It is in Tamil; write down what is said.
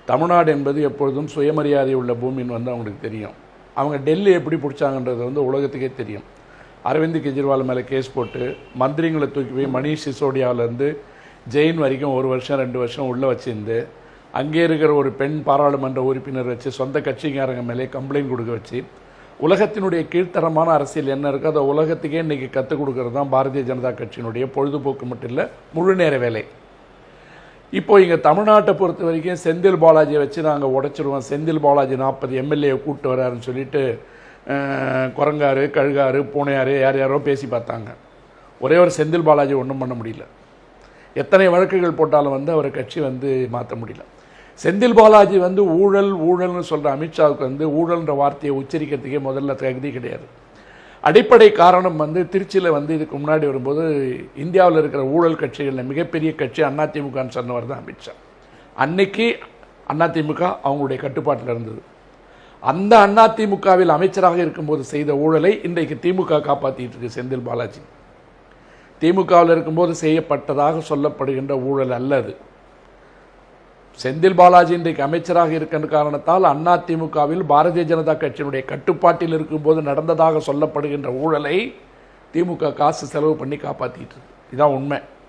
தமிழ்நாடு என்பது எப்பொழுதும் சுயமரியாதை உள்ள பூமின்னு அவங்களுக்கு தெரியும். அவங்க டெல்லி எப்படி பிடிச்சாங்கன்றது உலகத்துக்கே தெரியும். அரவிந்த் கெஜ்ரிவால் மேலே கேஸ் போட்டு மந்திரிங்களை தூக்கி போய் மணீஷ் சிசோடியாவிலேருந்து ஜெயின் வரைக்கும் 1 வருஷம் 2 வருஷம் உள்ளே வச்சுருந்து அங்கே இருக்கிற ஒரு பெண் பாராளுமன்ற உறுப்பினர் வச்சு சொந்த கட்சிக்காரங்க மேலே கம்ப்ளைண்ட் கொடுக்க வச்சு உலகத்தினுடைய கீழ்த்தரமான அரசியல் என்ன இருக்கோ அதை உலகத்துக்கே இன்றைக்கி கற்றுக் கொடுக்கறது தான் பாரதிய ஜனதா கட்சியினுடைய பொழுதுபோக்கு மட்டும் இல்லை, முழு நேர வேலை. இப்போ இங்கே தமிழ்நாட்டை பொறுத்த வரைக்கும் செந்தில் பாலாஜியை வச்சு நாங்கள் உடைச்சிடுவோம், செந்தில் பாலாஜி 40 எம்எல்ஏ கூப்பிட்டு வராருன்னு சொல்லிட்டு குரங்காரு கழுகாரு பூனையாரு யாரோ பேசி பார்த்தாங்க. ஒரே ஒரு செந்தில் பாலாஜி ஒன்றும் பண்ண முடியல. எத்தனை வழக்குகள் போட்டாலும் அவரை கட்சி மாற்ற முடியல. செந்தில் பாலாஜி ஊழல்னு சொல்கிற அமித்ஷாவுக்கு ஊழல்ன்ற வார்த்தையை உச்சரிக்கிறதுக்கே முதல்ல தகுதி கிடையாது. அடிப்படை காரணம் திருச்சியில் இதுக்கு முன்னாடி வரும்போது இந்தியாவில் இருக்கிற ஊழல் கட்சிகளில் மிகப்பெரிய கட்சி அதிமுகன்னு சொன்னவர் தான் அமித்ஷா. அன்னைக்கு அதிமுக அவங்களுடைய கட்டுப்பாட்டில் இருந்தது. அந்த அதிமுகவில் அமைச்சராக இருக்கும்போது செய்த ஊழலை இன்றைக்கு திமுக காப்பாற்றிட்டு இருக்கு. செந்தில் பாலாஜி திமுகவில் இருக்கும்போது செய்யப்பட்டதாக சொல்லப்படுகின்ற ஊழல் அல்லது. செந்தில் பாலாஜி இன்றைக்கு அமைச்சராக இருக்கின்ற காரணத்தால் அதிமுகவில் பாரதிய ஜனதா கட்சியினுடைய கட்டுப்பாட்டில் இருக்கும்போது நடந்ததாக சொல்லப்படுகின்ற ஊழலை திமுக காசு செலவு பண்ணி காப்பாற்றிட்டு இருக்கு. இதுதான் உண்மை.